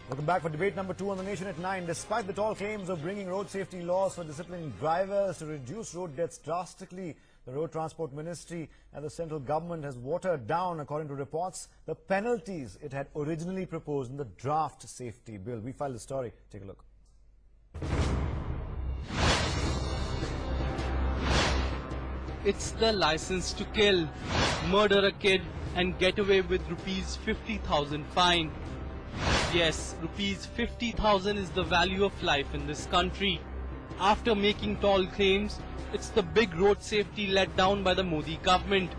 Welcome back for debate number 2 on The Nation at 9. Despite the tall claims of bringing road safety laws for disciplining drivers to reduce road deaths drastically, the Road Transport Ministry and the central government has watered down, according to reports, the penalties it had originally proposed in the draft safety bill. We filed the story. Take a look. It's the license to kill, murder a kid and get away with rupees 50,000 fine. Yes, rupees 50,000 is the value of life in this country. After making tall claims, it's the big road safety let down by the Modi government.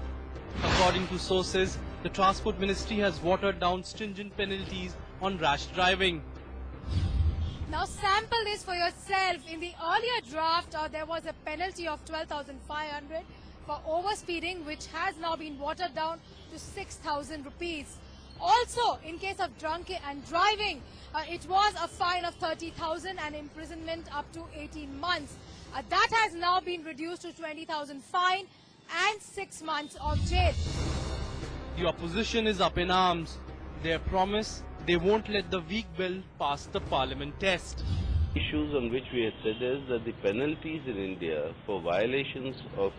According to sources, the Transport Ministry has watered down stringent penalties on rash driving. Now sample this for yourself. In the earlier draft, there was a penalty of 12,500 for overspeeding, which has now been watered down to 6,000 rupees. Also, in case of drunken and driving, it was a fine of 30,000 and imprisonment up to 18 months. That has now been reduced to 20,000 fine and 6 months of jail. The opposition is up in arms. Their promise, they won't let the weak bill pass the parliament test. Issues on which we had said is that the penalties in India for violations of,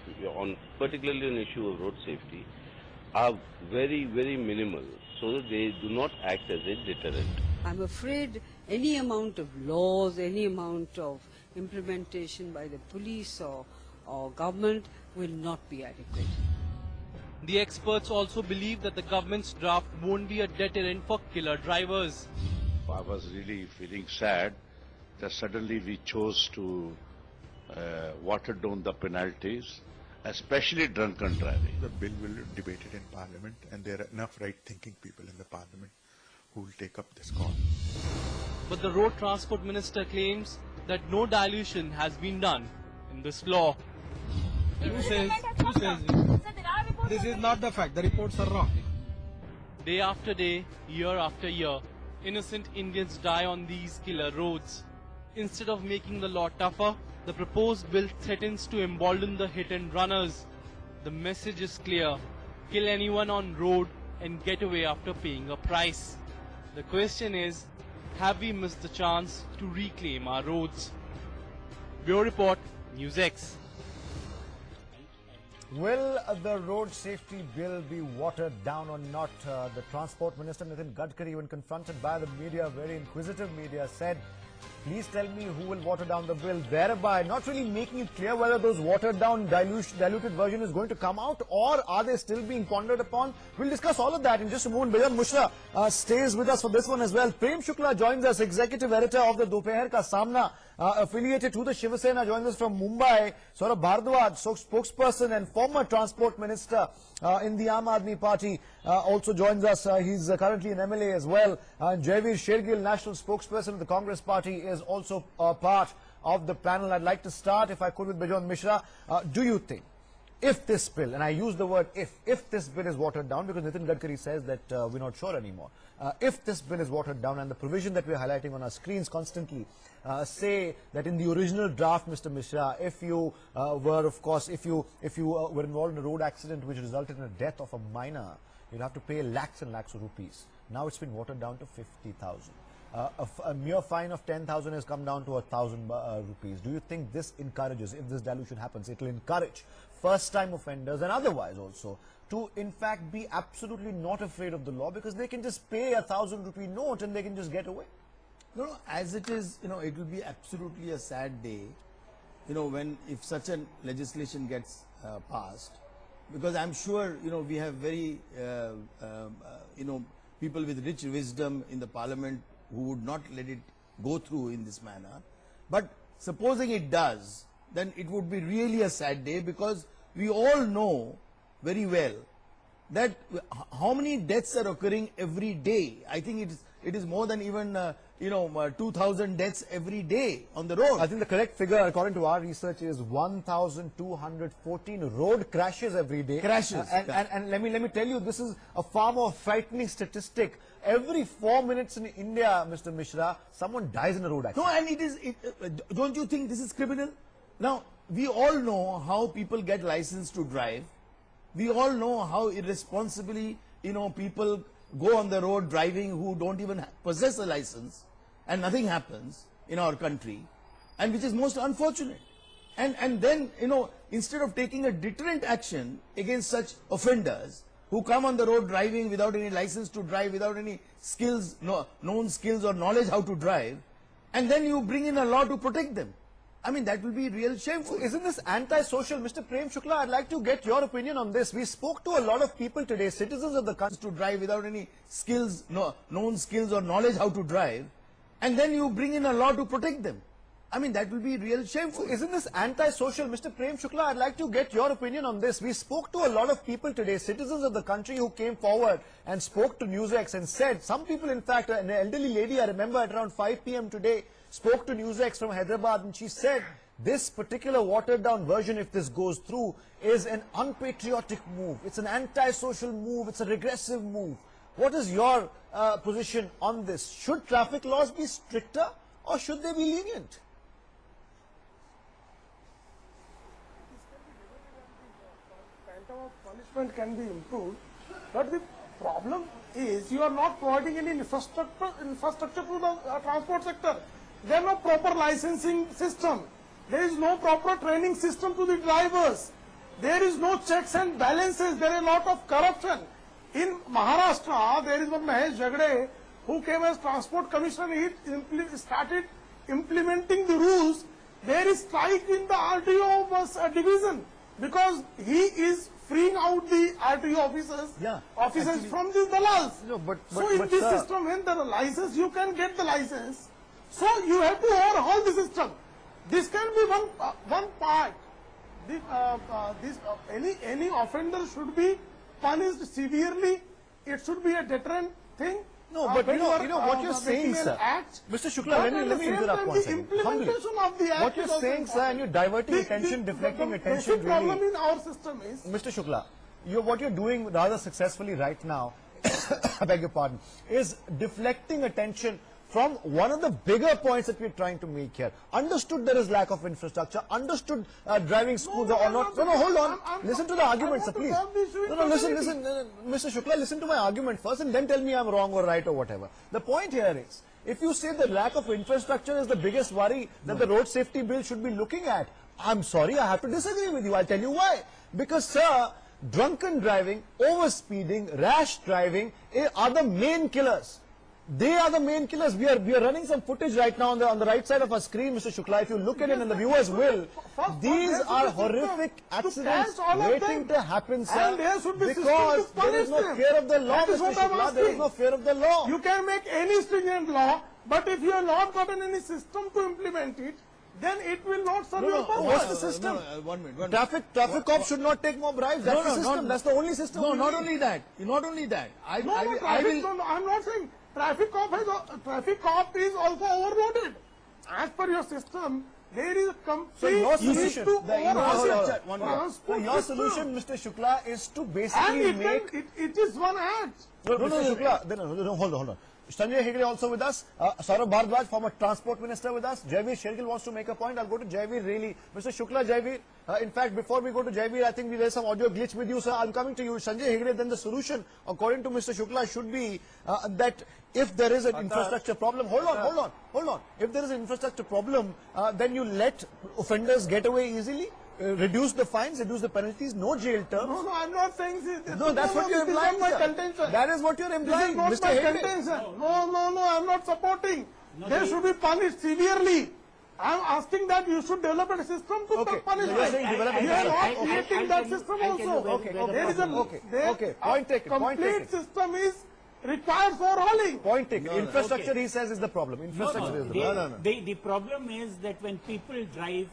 particularly on the issue of road safety, are very, very minimal, so that they do not act as a deterrent. I'm afraid any amount of laws, any amount of implementation by the police or government will not be adequate. The experts also believe that the government's draft won't be a deterrent for killer drivers. I was really feeling sad that suddenly we chose to water down the penalties, especially drunken driving. The bill will be debated in Parliament, and there are enough right-thinking people in the Parliament who will take up this call. But the Road Transport Minister claims that no dilution has been done in this law. Who says it? This is not the fact. The reports are wrong. Day after day, year after year, innocent Indians die on these killer roads. Instead of making the law tougher, the proposed bill threatens to embolden the hit and runners. The message is clear: kill anyone on road and get away after paying a price. The question is, have we missed the chance to reclaim our roads? Bureau Report, News X. Will the road safety bill be watered down or not? The Transport Minister Nitin Gadkari, when confronted by the media, very inquisitive media, said, please tell me who will water down the bill, thereby not really making it clear whether those watered down diluted version is going to come out, or are they still being pondered upon. We'll discuss all of that in just a moment. Bijan Mishra stays with us for this one as well. Prem Shukla joins us, executive editor of the Dopeher Ka Samna, affiliated to the Shiva Sena, joins us from Mumbai. Saurabh Bhardwaj, spokesperson and former transport minister in the Aam Aadmi Party, also joins us. He's currently an MLA as well. Jaiveer, Shergill, national spokesperson of the Congress Party, is also part of the panel. I'd like to start, if I could, with Bijan Mishra. Do you think, if this bill, and I use the word if this bill is watered down, because Nitin Gadkari says that we're not sure anymore, if this bill is watered down, and the provision that we're highlighting on our screens constantly say that in the original draft, Mr. Mishra, if you were, of course, if you were involved in a road accident which resulted in the death of a minor, you'd have to pay lakhs and lakhs of rupees. Now it's been watered down to 50,000. A mere fine of 10,000 has come down to 1,000 rupees. Do you think this encourages, if this dilution happens, it will encourage first-time offenders and otherwise also to, in fact, be absolutely not afraid of the law, because they can just pay a 1,000 rupee note and they can just get away? No, as it is, it will be absolutely a sad day, if such a legislation gets passed, because I'm sure, we have very, people with rich wisdom in the Parliament who would not let it go through in this manner. But supposing it does, then it would be really a sad day, because we all know very well that how many deaths are occurring every day. I think it is more than even 2,000 deaths every day on the road. I think the correct figure, according to our research, is 1,214 road crashes every day. And let me tell you, this is a far more frightening statistic. Every 4 minutes in India, Mr. Mishra, someone dies in a road accident. No, and don't you think this is criminal? Now, we all know how people get license to drive. We all know how irresponsibly, people go on the road driving who don't even possess a license, and nothing happens in our country, and which is most unfortunate. And then, you know, instead of taking a deterrent action against such offenders who come on the road driving without any license to drive, without any skills, known skills or knowledge how to drive, and then you bring in a law to protect them. I mean, that will be real shameful. Isn't this anti-social? Mr. Prem Shukla, I'd like to get your opinion on this. We spoke to a lot of people today, citizens of the country, to drive without any skills, known skills or knowledge how to drive, and then you bring in a law to protect them. I mean, that will be real shameful. Isn't this anti-social? Mr. Prem Shukla, I'd like to get your opinion on this. We spoke to a lot of people today, citizens of the country, who came forward and spoke to NewsX and said, some people, in fact, an elderly lady, I remember at around 5 p.m. today, spoke to NewsX from Hyderabad, and she said, this particular watered down version, if this goes through, is an unpatriotic move. It's an anti-social move. It's a regressive move. What is your position on this? Should traffic laws be stricter or should they be lenient? Quantum of punishment can be improved, but the problem is you are not providing any infrastructure to the transport sector. There is no proper licensing system. There is no proper training system to the drivers. There is no checks and balances. There is a lot of corruption. In Maharashtra, there is one Mahesh Jagde who came as transport commissioner. He started implementing the rules. There is strike in the RTO bus division because he is freeing out the RTO officers from the dalals. No, but in this sir, system, when there are license, you can get the license. So you have to overhaul the system. This can be one part. Any offender should be punished severely. It should be a deterrent thing. no, but you know what you're saying, sir. Mr. Shukla, let me interrupt one second. Humbly. What you're saying, sir, and you're diverting attention, deflecting attention, The problem really. in our system is, Mr. Shukla, what you're doing rather successfully right now, I beg your pardon, is deflecting attention from one of the bigger points that we're trying to make here. Understood there is lack of infrastructure, understood driving schools are not. No, hold on. Listen to the argument, sir, please. No, listen, Mr. Shukla, listen to my argument first and then tell me I'm wrong or right or whatever. The point here is, if you say the lack of infrastructure is the biggest worry that the road safety bill should be looking at, I'm sorry, I have to disagree with you. I'll tell you why. Because, sir, drunken driving, overspeeding, rash driving are the main killers. They are the main killers. We are running some footage right now on the right side of our screen, Mr. Shukla. If you look at it and the viewers will, these are horrific accidents waiting to happen, sir. Because there is no fear of the law, Mr. Shukla. There is no fear of the law. you can make any stringent law, but if you have not gotten any system to implement it, then it will not serve your purpose. What's the system? 1 minute. Traffic cops should not take more bribes. That's the system. That's the only system. No, not only that. Not only that. I'm not saying traffic cop is also overloaded. As per your system, there is a complete your solution, transport your system. solution, Mr. Shukla, is to And basically make. it is one act. Mr. Shukla, hold on. Sanjay Hegde also with us. Saurabh Bhardwaj, former transport minister with us. Jaiveer, Shergill wants to make a point. I'll go to Jaiveer really. Mr. Shukla, Jaiveer. In fact, before we go to Jaiveer, I think there's some audio glitch with you, sir. I'm coming to you. Sanjay Hegde, then the solution, according to Mr. Shukla, should be that if there is an infrastructure problem, hold on. If there is an infrastructure problem, then you let offenders get away easily. Reduce the fines, reduce the penalties, no jail terms. No, I'm not saying this. No, that's what you're implying, my sir. contention. That is what you're implying, This is not Mr. my Hegde. contention. No, I'm not supporting. They should be punished severely. I'm asking that you should develop a system to punish You're saying them. develop a You are not system. creating that system also. There is a Point taken. complete system is required for hauling. Point taken. Infrastructure, he says, is the problem. Infrastructure is the problem. The problem is that when people drive,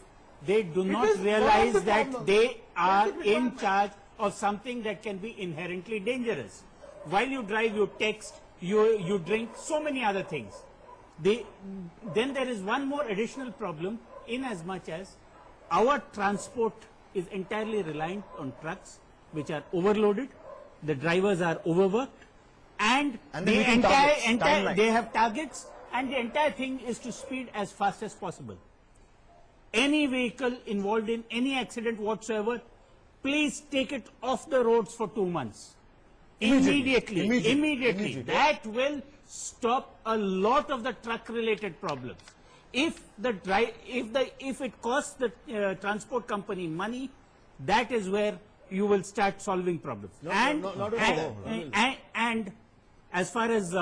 they do not is one of realize the that problems. they are Let me in try charge of something that can be inherently dangerous. While you drive, you text, you drink, so many other things. Then there is one more additional problem, in as much as our transport is entirely reliant on trucks, which are overloaded, the drivers are overworked, and they the meet entire they have targets, and the entire thing is to speed as fast as possible. Any vehicle involved in any accident whatsoever, please take it off the roads for 2 months. Immediately. That will stop a lot of the truck-related problems. If it costs the transport company money, that is where you will start solving problems. And as far as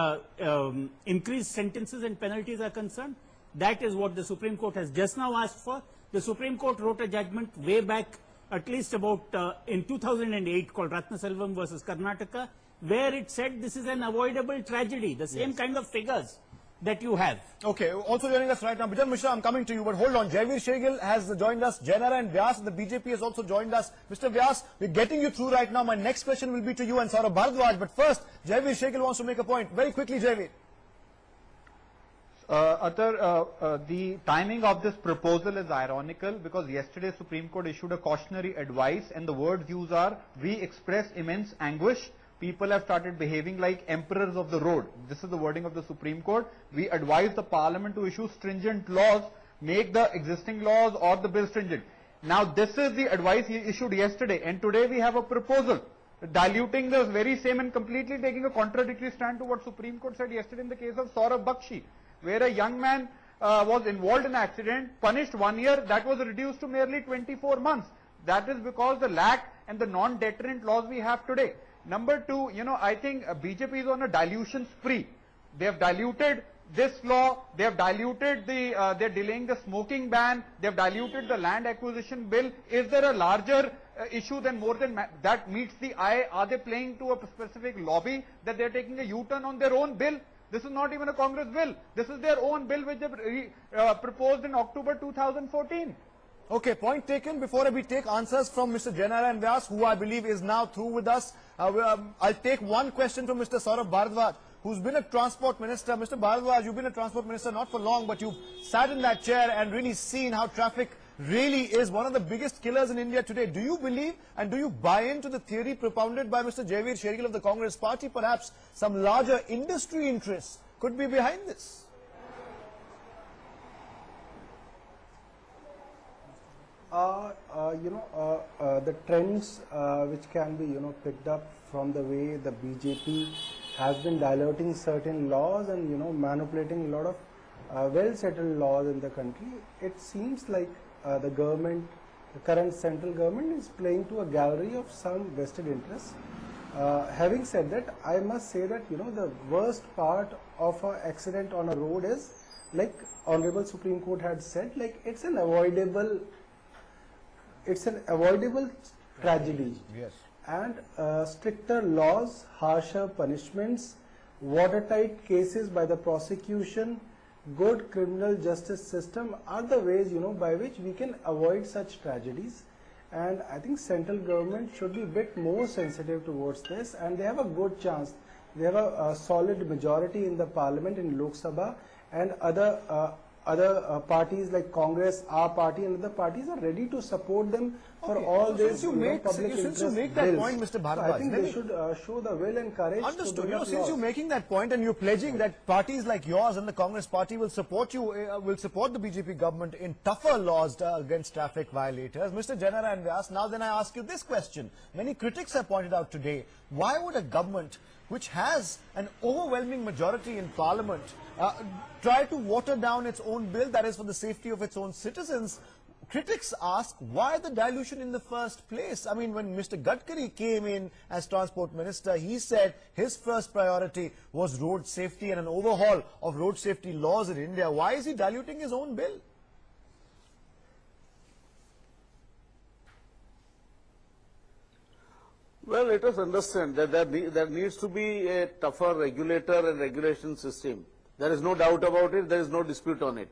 increased sentences and penalties are concerned, that is what the Supreme Court has just now asked for. The Supreme Court wrote a judgment way back, at least about in 2008, called Ratnaselvam versus Karnataka, where it said this is an avoidable tragedy, the same kind of figures that you have. Okay, also joining us right now, Bijan Mishra, I'm coming to you, but hold on. Jaiveer Shergill has joined us, Jainara and Vyas, the BJP has also joined us. Mr. Vyas, we're getting you through right now. My next question will be to you and Saurabh Bharadwaj, but first, Jaiveer Shergill wants to make a point. Very quickly, Jaiveer. The timing of this proposal is ironical because yesterday Supreme Court issued a cautionary advice and the words used are, we express immense anguish. People have started behaving like emperors of the road. This is the wording of the Supreme Court. We advise the Parliament to issue stringent laws, make the existing laws or the bill stringent. Now this is the advice he issued yesterday, and today we have a proposal diluting the very same and completely taking a contradictory stand to what Supreme Court said yesterday in the case of Saurabh Bakshi, where a young man was involved in an accident, punished 1 year, that was reduced to merely 24 months. That is because the lack and the non-deterrent laws we have today. Number two, I think BJP is on a dilution spree. They have diluted this law, they have diluted they're delaying the smoking ban, they have diluted the land acquisition bill. Is there a larger issue than more than that meets the eye? Are they playing to a specific lobby that they're taking a U-turn on their own bill? This is not even a Congress bill. This is their own bill which they proposed in October 2014. Okay, point taken. Before we take answers from Mr. Jainara and Vyas, who I believe is now through with us, I'll take one question from Mr. Saurabh Bharadwaj, who's been a transport minister. Mr. Bharadwaj, you've been a transport minister not for long, but you've sat in that chair and really seen how traffic really is one of the biggest killers in India today. Do you believe and do you buy into the theory propounded by Mr. Jaiveer Shergill of the Congress Party? Perhaps some larger industry interests could be behind this? The trends which can be picked up from the way the BJP has been diluting certain laws and manipulating a lot of well settled laws in the country, it seems like the government, the current central government, is playing to a gallery of some vested interests. Having said that, I must say that the worst part of an accident on a road is, like Honorable Supreme Court had said, like it's an avoidable tragedy. Yes. And stricter laws, harsher punishments, watertight cases by the prosecution, good criminal justice system are the ways by which we can avoid such tragedies. And I think central government should be a bit more sensitive towards this, and they have a good chance. They have a solid majority in the parliament, in Lok Sabha, and other parties like Congress, our party and other parties are ready to support them for all these public interest Since you make that bills. point, Mr. Bharadwaj, So I think they should show the will and courage understood. to bring up Since laws. you're making that point and you're pledging that parties like yours and the Congress Party will support you, will support the BJP government in tougher laws against traffic violators, Mr. Jainara and Vyas, now then I ask you this question. Many critics have pointed out today, why would a government which has an overwhelming majority in Parliament try to water down its own bill, that is for the safety of its own citizens? Critics ask, why the dilution in the first place? I mean, when Mr. Gadkari came in as Transport Minister, he said his first priority was road safety and an overhaul of road safety laws in India. Why is he diluting his own bill? Well, let us understand that there needs to be a tougher regulator and regulation system. There is no doubt about it. There is no dispute on it.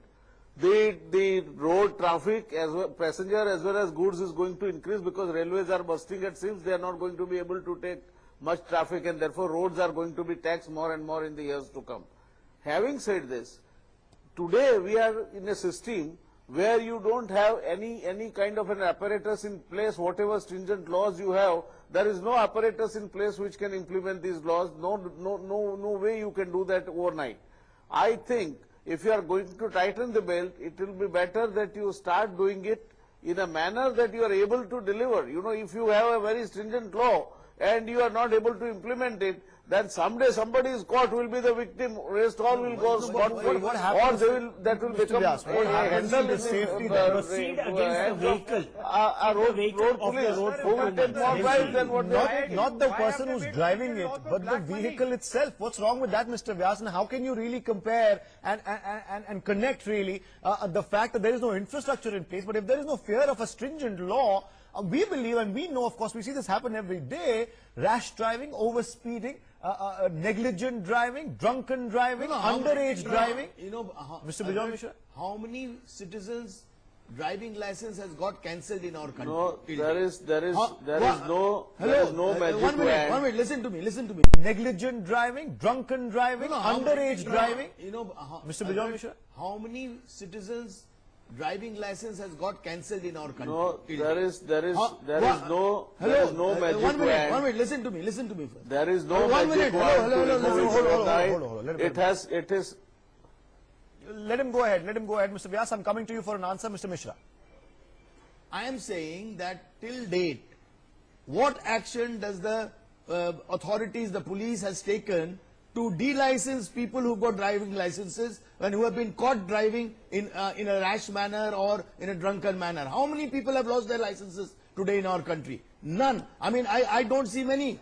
The road traffic, as well, passenger as well as goods, is going to increase because railways are bursting at seams. They are not going to be able to take much traffic, and therefore roads are going to be taxed more and more in the years to come. Having said this, today we are in a system where you don't have any kind of an apparatus in place. Whatever stringent laws you have, there is no apparatus in place which can implement these laws. No way you can do that overnight. I think if you are going to tighten the belt, it will be better that you start doing it in a manner that you are able to deliver. If you have a very stringent law, and you are not able to implement it, then someday somebody is caught, will be the victim, rest all will go scot-free, what or happens, they will, that will Mr. become Vyas, what happens to the safety that proceed against the vehicle. a road vehicle of the police road who will take more performance. bribes than what they are taking. Not the person who's driving it, but the vehicle itself. What's wrong with that, Mr. Vyas? And how can you really compare and connect really the fact that there is no infrastructure in place, but if there is no fear of a stringent law, we believe and we know, of course, we see this happen every day, rash driving, over-speeding, negligent driving, drunken driving, underage driving. Mr. Bijoy Mishra? How many citizens' driving license has got cancelled in our country? No, there is no magic One wand. minute, listen to me. Negligent driving, drunken driving, underage driving. Mr. Bijoy Mishra? How many citizens' driving license has got cancelled in our country? No, there is no magic One wand. minute, listen to me first. There is no One magic minute. wand to remove it overnight. Hold on. It is. Let him go ahead, Mr. Vyas. I'm coming to you for an answer, Mr. Mishra. I am saying that till date, what action does the authorities, the police has taken to de-license people who've got driving licenses and who have been caught driving in a rash manner or in a drunken manner? How many people have lost their licenses today in our country? None. I mean, I don't see many.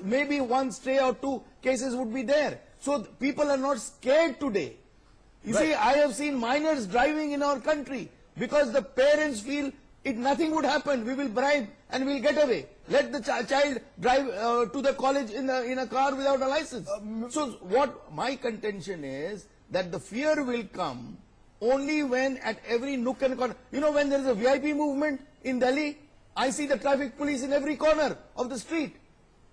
Maybe one stray or two cases would be there. So people are not scared today. You see, I have seen minors driving in our country because the parents feel nothing would happen. We will bribe and we'll get away. Let the child drive to the college in a car without a license. So what my contention is that the fear will come only when at every nook and corner. You know, when there is a VIP movement in Delhi, I see the traffic police in every corner of the street.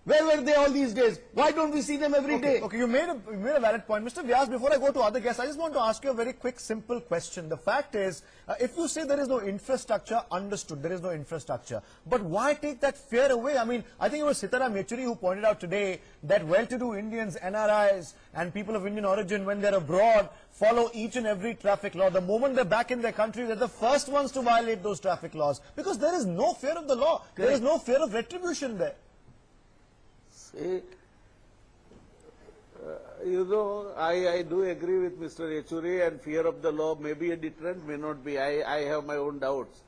Where were they all these days? Why don't we see them every day? Okay, you made a valid point. Mr. Vyas, before I go to other guests, I just want to ask you a very quick, simple question. The fact is, if you say there is no infrastructure, understood, there is no infrastructure. But why take that fear away? I mean, I think it was Sitaram Yechuri who pointed out today that well-to-do Indians, NRIs, and people of Indian origin, when they're abroad, follow each and every traffic law. The moment they're back in their country, they're the first ones to violate those traffic laws. Because there is no fear of the law. There is no fear of retribution there. You know, I do agree with Mr. Yechuri, and fear of the law may be a deterrent, may not be. I have my own doubts.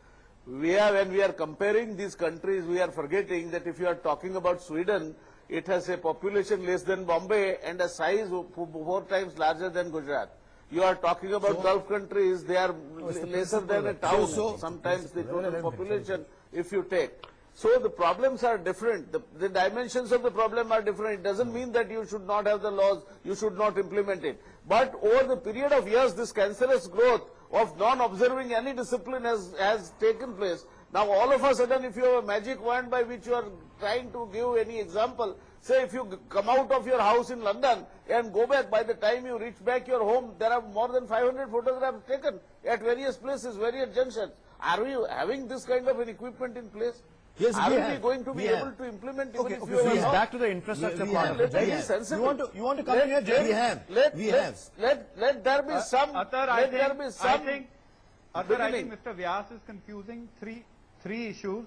When we are comparing these countries, we are forgetting that if you are talking about Sweden, it has a population less than Bombay and a size 4 times larger than Gujarat. You are talking about Gulf countries, they are lesser than a town, sometimes the total population, if you take. So the problems are different. The dimensions of the problem are different. It doesn't mean that you should not have the laws, you should not implement it. But over the period of years, this cancerous growth of non-observing any discipline has taken place. Now all of a sudden, if you have a magic wand by which you are trying to give any example, say if you come out of your house in London and go back, by the time you reach back your home, there are more than 500 photographs taken at various places, various junctions. Are we having this kind of an equipment in place? Yes, are we going to be able to implement even if you so have he's back to the infrastructure part. Let me be sensible. You want to come in here, Jay? Let there be some. I think Mr. Vyas is confusing three issues.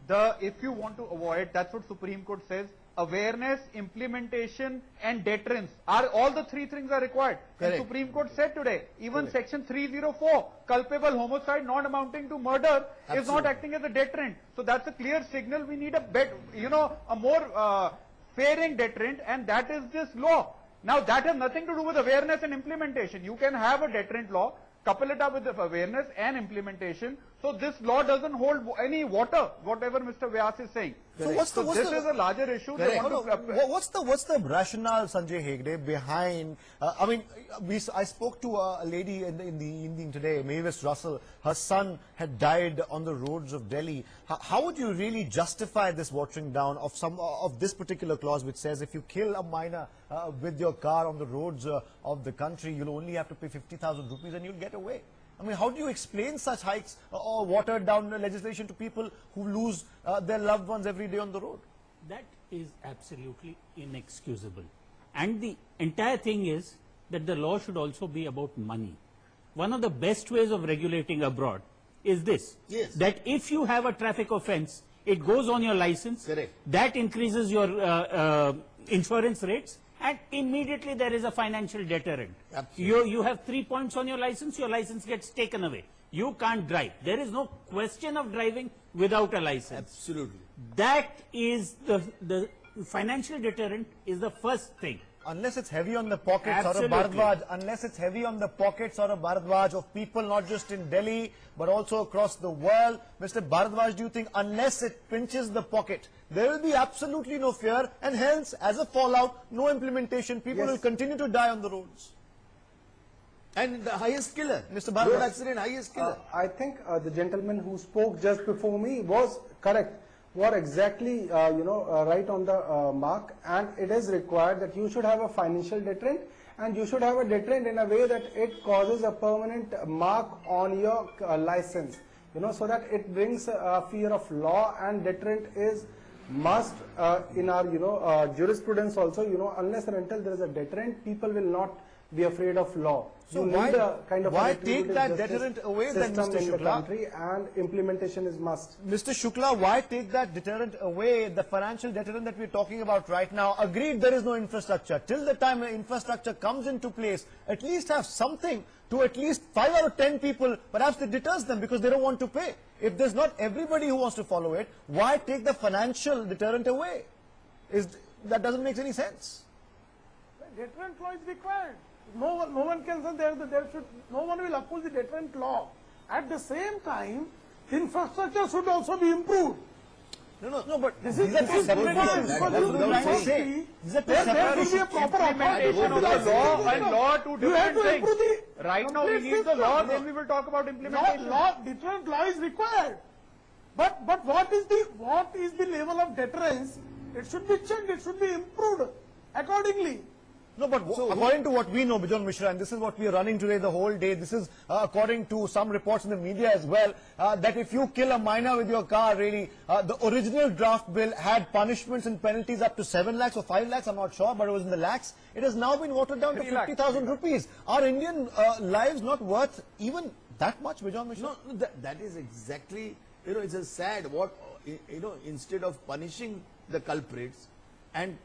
If you want to avoid, that's what Supreme Court says. Awareness, implementation, and deterrence are all the three things are required. And Supreme Court said today, even Section 304, culpable homicide not amounting to murder is not acting as a deterrent. So that's a clear signal. We need a more faring deterrent, and that is this law. Now that has nothing to do with awareness and implementation. You can have a deterrent law, couple it up with the awareness and implementation. So this law doesn't hold any water, whatever Mr. Vyas is saying. So this is a larger issue. What's the rationale, Sanjay Hegde, behind? I mean, I spoke to a lady in the evening today, Mavis Russell. Her son had died on the roads of Delhi. How would you really justify this watering down of this particular clause, which says if you kill a minor with your car on the roads of the country, you'll only have to pay 50,000 rupees and you'll get away? I mean, how do you explain such hikes or watered down legislation to people who lose their loved ones every day on the road? That is absolutely inexcusable. And the entire thing is that the law should also be about money. One of the best ways of regulating abroad is this, that if you have a traffic offense it goes on your license. Correct. That increases your insurance rates, and immediately there is a financial deterrent. Absolutely. You have 3 points on your license gets taken away. You can't drive. There is no question of driving without a license. Absolutely. That is the financial deterrent is the first thing. Unless it's heavy on the pockets Absolutely. or a Bharadwaj, unless it's heavy on the pockets or a Bharadwaj of people not just in Delhi but also across the world, Mr. Bharadwaj, do you think unless it pinches the pocket, there will be absolutely no fear and hence as a fallout, no implementation, people will continue to die on the roads? And the highest killer, Mr. road Bharadwaj. accident, highest killer. I think the gentleman who spoke just before me was correct. Were exactly right on the mark, and it is required that you should have a financial deterrent, and you should have a deterrent in a way that it causes a permanent mark on your license, so that it brings a fear of law, and deterrent is must in our jurisprudence also. Unless and until there is a deterrent, people will not be afraid of law. So You why, need a kind of why a take retributive that justice deterrent away then, system Mr. in the Shukla? country, and implementation is must. Mr. Shukla, why take that deterrent away, the financial deterrent that we're talking about right now? Agreed, there is no infrastructure. Till the time infrastructure comes into place, at least have something to at least 5 out of 10 people, perhaps it deters them because they don't want to pay. If there's not everybody who wants to follow it, why take the financial deterrent away? That doesn't make any sense. Deterrent law is required. No one can say no one will oppose the deterrent law. At the same time, infrastructure should also be improved. No, but This these is are two separate different issues. because That's what I'm trying to say. firstly, These are two there separate should be a issues. proper Implementation of the law and law are two You have different to things. improve the Right now we complete need the law, system. then we will talk about implementation. Deterrent law is required. But what is the level of deterrence? It should be checked. It should be improved accordingly. No, but according to what we know, Bijon Mishra, and this is what we are running today the whole day, this is according to some reports in the media as well, that if you kill a minor with your car, really, the original draft bill had punishments and penalties up to 7 lakhs or 5 lakhs, I'm not sure, but it was in the lakhs. It has now been watered down to 50,000 rupees. Are Indian lives not worth even that much, Bijon Mishra? No, that is exactly, it's a sad instead of punishing the culprits and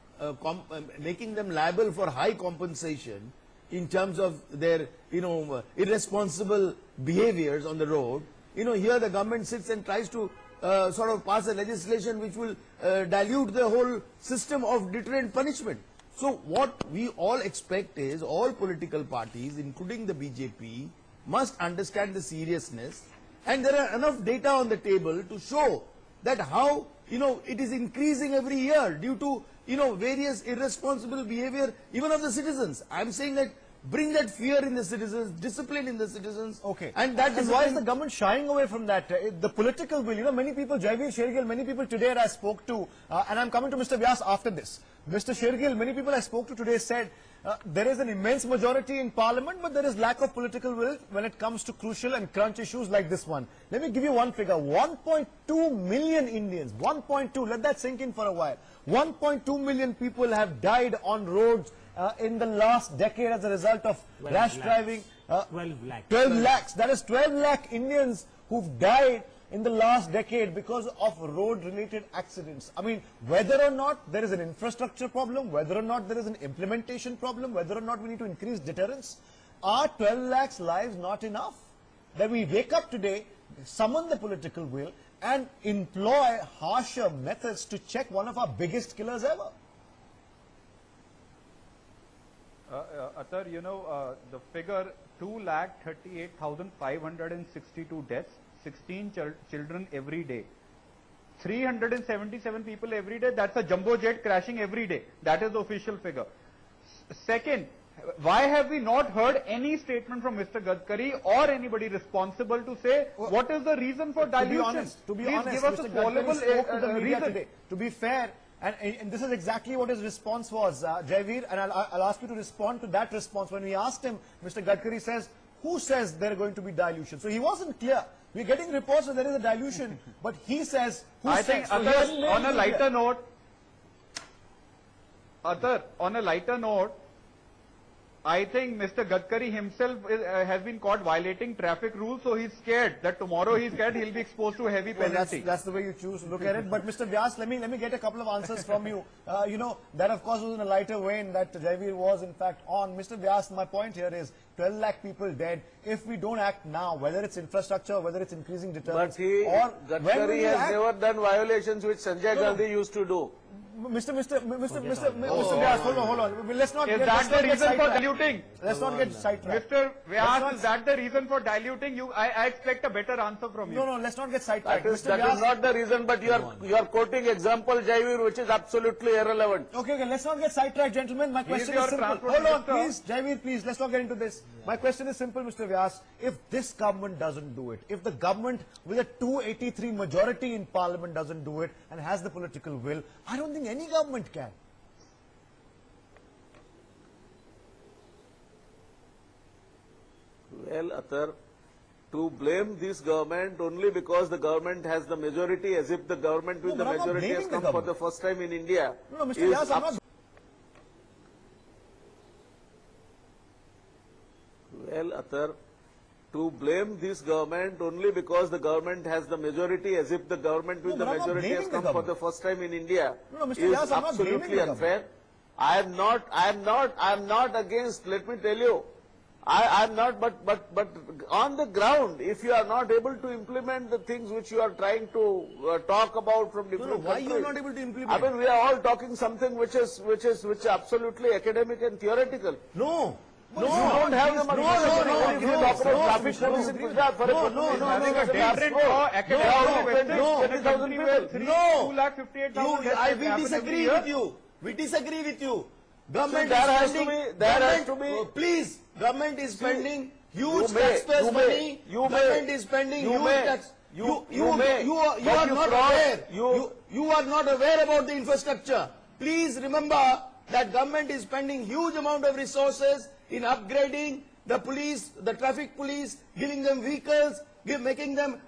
making them liable for high compensation in terms of their, irresponsible behaviors on the road, here the government sits and tries to sort of pass a legislation which will dilute the whole system of deterrent punishment. So what we all expect is all political parties, including the BJP, must understand the seriousness, and there are enough data on the table to show that how, it is increasing every year due to, various irresponsible behavior even of the citizens. I'm saying that bring that fear in the citizens, discipline in the citizens. Okay. And that why is the government shying away from that? The political will, many people, Jaiveer, Shergill, many people today I spoke to, and I'm coming to Mr. Vyas after this. Mr. Shergill, many people I spoke to today said, there is an immense majority in parliament, but there is lack of political will when it comes to crucial and crunch issues like this one. Let me give you one figure. 1.2 million Indians, 1.2, let that sink in for a while. 1.2 million people have died on roads in the last decade as a result of rash driving. 12 lakhs. 12 lakhs. That is 12 lakh Indians who've died in the last decade because of road-related accidents. I mean, whether or not there is an infrastructure problem, whether or not there is an implementation problem, whether or not we need to increase deterrence, are 12 lakhs lives not enough? That we wake up today, summon the political will, and employ harsher methods to check one of our biggest killers ever. Atar, the figure 2,38,562 deaths, 16 children every day. 377 people every day, that's a jumbo jet crashing every day. That is the official figure. Second, why have we not heard any statement from Mr. Gadkari or anybody responsible to say what is the reason for dilution? To be Please honest, give us Mr. a Gadkari spoke to the plausible media reason. today. To be fair, and this is exactly what his response was, Jaiveer, and I'll ask you to respond to that response. When we asked him, Mr. Gadkari says, who says there are going to be dilution? So he wasn't clear. We're getting reports that there is a dilution, but he says, who I says? think, So he Atar, hasn't made on a it lighter clear. note, Atar, on a lighter note, I think Mr. Gadkari himself has been caught violating traffic rules, so he's scared that tomorrow he'll be exposed to a heavy Well, penalty. that's the way you choose to look at it. But Mr. Vyas, let me get a couple of answers from you. You know, that of course was in a lighter vein that Jaiveer was in fact on. Mr. Vyas, my point here is 12 lakh people dead. If we don't act now, whether it's infrastructure, whether it's increasing deterrence, But Gadkari has never done violations which Sanjay Gandhi used to do. Mr. Vyas, hold on. Let's not Is get that the reason for sidetracked. diluting? Let's not get sidetracked. Mr. Vyas, is that the reason for diluting? I expect a better answer from you. No, let's not get sidetracked. That is not the reason, but you are quoting example Jaiveer, which is absolutely irrelevant. Okay, let's not get sidetracked, gentlemen. My question is simple. Hold on, please, Jaiveer, please, let's not get into this. My question is simple, Mr. Vyas. If this government doesn't do it, if the government with a 283 majority in parliament doesn't do it and has the political will, I don't think any government can. Well, Athar, to blame this government only because the government has the majority, as if the government with the majority has come for the first time in India. No, Mr. Vyas, I'm not... Well, Athar, to blame this government only because the government has the majority, as if the government with the majority has come for the first time in India, Mr. is Vyas, I'm not blaming absolutely the unfair. I am not against. Let me tell you, I am not. But on the ground, if you are not able to implement the things which you are trying to talk about from different countries, why you are not able to implement? I mean, we are all talking something which is absolutely academic and theoretical. No. You don't have the money. If you talk about traffic police in Gujarat, for Having a different law, academic question, 2,58,000. We disagree with you. We disagree with you. Government please, government is spending huge taxpayers' money. Government is spending huge tax. You are not aware. You are not aware about the infrastructure. Please remember that government is spending huge amount of resources in upgrading the police, the traffic police, giving them vehicles, making them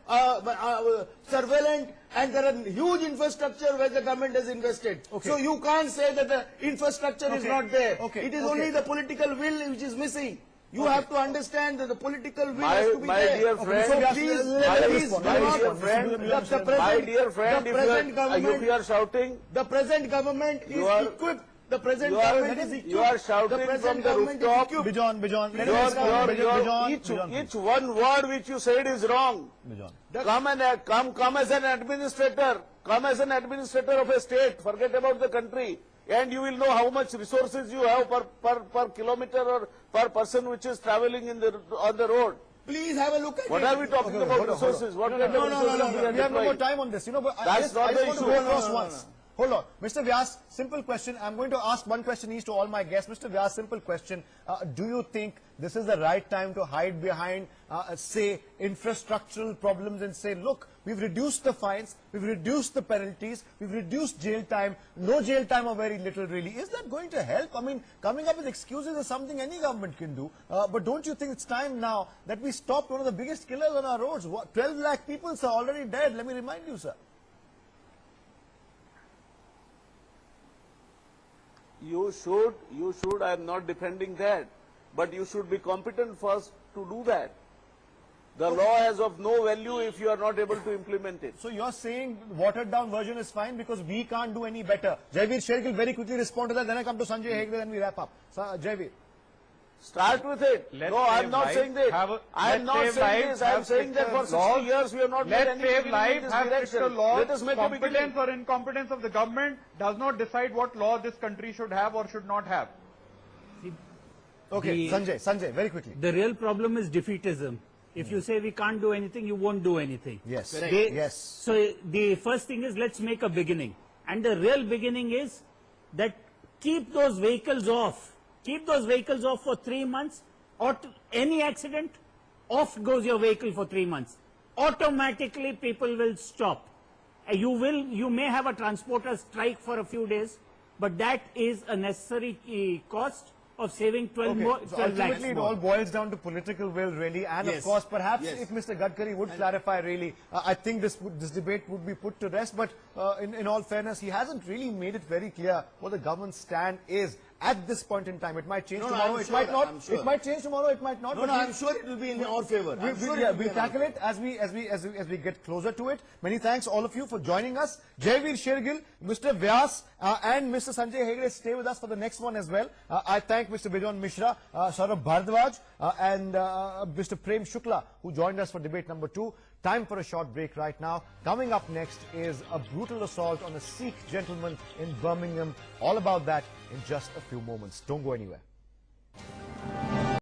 surveillant, and there are huge infrastructure where the government has invested. So you can't say that the infrastructure is not there. It is only the political will which is missing. You have to understand that the political will has to be there. Dear friend, so please, if you are shouting, the present government is equipped. The present government is equipped. You are shouting from the rooftop. Each one word which you said is wrong. Come as an administrator. Come as an administrator of a state. Forget about the country. And you will know how much resources you have per kilometer or per person which is traveling on the road. Please have a look at What are we talking about resources? What kind of resources We have no more time on this. You know, but That's not the issue. Once. Hold on. Mr. Vyas, simple question. I'm going to ask one question each to all my guests. Mr. Vyas, simple question. Do you think this is the right time to hide behind, say, infrastructural problems and say, look, we've reduced the fines, we've reduced the penalties, we've reduced jail time, no jail time or very little really. Is that going to help? I mean, coming up with excuses is something any government can do. But don't you think it's time now that we stop one of the biggest killers on our roads? 12 lakh people are already dead. Let me remind you, sir. You should, I am not defending that, but you should be competent first to do that. The law has of no value if you are not able to implement it. So you're saying watered down version is fine because we can't do any better. Jaiveer, Shergill, very quickly respond to that, then I come to Sanjay Hegde, then we wrap up. So, Jaiveer. Start with it. No, I am not saying that. I am not saying this. I am saying that for 60 years we have not made any beginning in this direction. Let us make a beginning. Competence or incompetence of the government does not decide what law this country should have or should not have. Okay, Sanjay, very quickly. The real problem is defeatism. If you say we can't do anything, you won't do anything. Yes. Yes. So the first thing is let's make a beginning. And the real beginning is that keep those vehicles off. Keep those vehicles off for 3 months, or any accident, off goes your vehicle for 3 months. Automatically people will stop. You may have a transporter strike for a few days, but that is a necessary cost of saving 12 lakhs. Ultimately, it all boils down to political will, really. And of course, perhaps if Mr. Gadkari would clarify, really, I think this debate would be put to rest. But in all fairness, he hasn't really made it very clear what the government's stand is. at this point in time. It might change No, tomorrow, I'm it sure, might not. I'm sure. It might change tomorrow, it might not. No, but no, we- I'm sure it will be in our favor. I'm sure it will be we'll in our tackle it as we get closer to it. Many thanks all of you for joining us. Jaiveer, Shergill, Mr. Vyas and Mr. Sanjay Hegde stay with us for the next one as well. I thank Mr. Bijon Mishra, Saurabh Bhardwaj and Mr. Prem Shukla who joined us for debate number 2. Time for a short break right now. Coming up next is a brutal assault on a Sikh gentleman in Birmingham. All about that in just a few moments. Don't go anywhere.